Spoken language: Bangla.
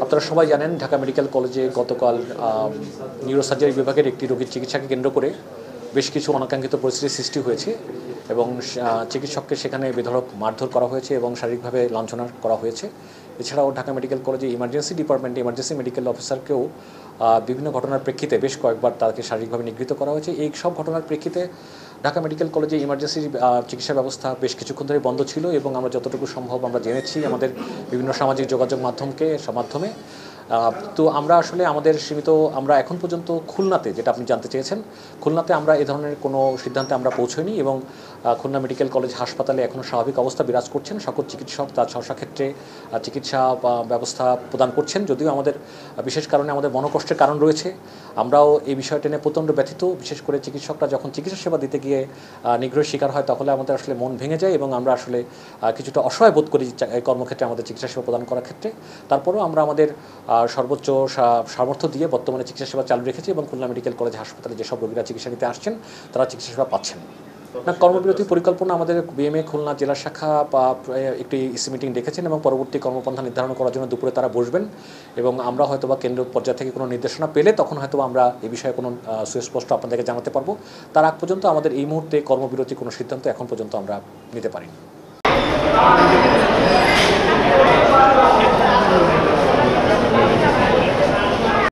আপনারা সবাই জানেন ঢাকা মেডিকেল কলেজে গতকাল নিউরোসার্জারি বিভাগের একটি রোগীর চিকিৎসাকে কেন্দ্র করে বেশ কিছু অনাকাঙ্ক্ষিত পরিস্থিতির সৃষ্টি হয়েছে এবং চিকিৎসককে সেখানে বেধড়ক মারধর করা হয়েছে এবং শারীরিকভাবে লাঞ্ছনা করা হয়েছে। এছাড়াও ঢাকা মেডিকেল কলেজে ইমার্জেন্সি ডিপার্টমেন্টে ইমার্জেন্সি মেডিকেল অফিসারকেও বিভিন্ন ঘটনার প্রেক্ষিতে বেশ কয়েকবার তাকে শারীরিকভাবে নিগৃহীত করা হয়েছে। এই সব ঘটনার প্রেক্ষিতে ঢাকা মেডিকেল কলেজে ইমার্জেন্সি চিকিৎসা ব্যবস্থা বেশ কিছুক্ষণ ধরে বন্ধ ছিল এবং আমরা যতটুকু সম্ভব আমরা জেনেছি আমাদের বিভিন্ন সামাজিক যোগাযোগ মাধ্যমে। তো আমরা আসলে আমাদের সীমিত আমরা এখন পর্যন্ত খুলনাতে, যেটা আপনি জানতে চেয়েছেন, খুলনাতে আমরা এ ধরনের কোনো সিদ্ধান্তে আমরা পৌঁছইনি এবং খুলনা মেডিকেল কলেজ হাসপাতালে এখনও স্বাভাবিক অবস্থা বিরাজ করছেন। সকল চিকিৎসক তার ক্ষেত্রে চিকিৎসা ব্যবস্থা প্রদান করছেন। যদিও আমাদের বিশেষ কারণে আমাদের মনোকষ্টের কারণ রয়েছে, আমরাও এই বিষয়টা নিয়ে প্রচণ্ড ব্যথিত। বিশেষ করে চিকিৎসকরা যখন চিকিৎসা সেবা দিতে গিয়ে নিগ্রহের শিকার হয় তখন আমাদের আসলে মন ভেঙে যায় এবং আমরা আসলে কিছুটা অসহায় বোধ করি এই কর্মক্ষেত্রে আমাদের চিকিৎসা সেবা প্রদান করার ক্ষেত্রে। তারপরেও আমরা আমাদের সর্বোচ্চ সামর্থ্য দিয়ে বর্তমানে চিকিৎসা সেবা চালু রেখেছি এবং খুলনা মেডিকেল কলেজ হাসপাতালে যেসব রোগীরা চিকিৎসা নিতে আসছেন তারা চিকিৎসা সেবা পাচ্ছেন। না, কর্মবিরতি পরিকল্পনা আমাদের বিএমএ খুলনা জেলা শাখা একটি ইসি মিটিং ডেকেছেন এবং পরবর্তী কর্মপন্থা নির্ধারণ করার জন্য দুপুরে তারা বসবেন এবং আমরা হয়তোবা কেন্দ্র পর্যায় থেকে কোনো নির্দেশনা পেলে তখন হয়তোবা আমরা এই বিষয়ে কোনো সুস্পষ্ট আপনাদেরকে জানাতে পারবো। তার আগ পর্যন্ত আমাদের এই মুহূর্তে কর্মবিরতি কোনো সিদ্ধান্ত এখন পর্যন্ত আমরা নিতে পারিনি।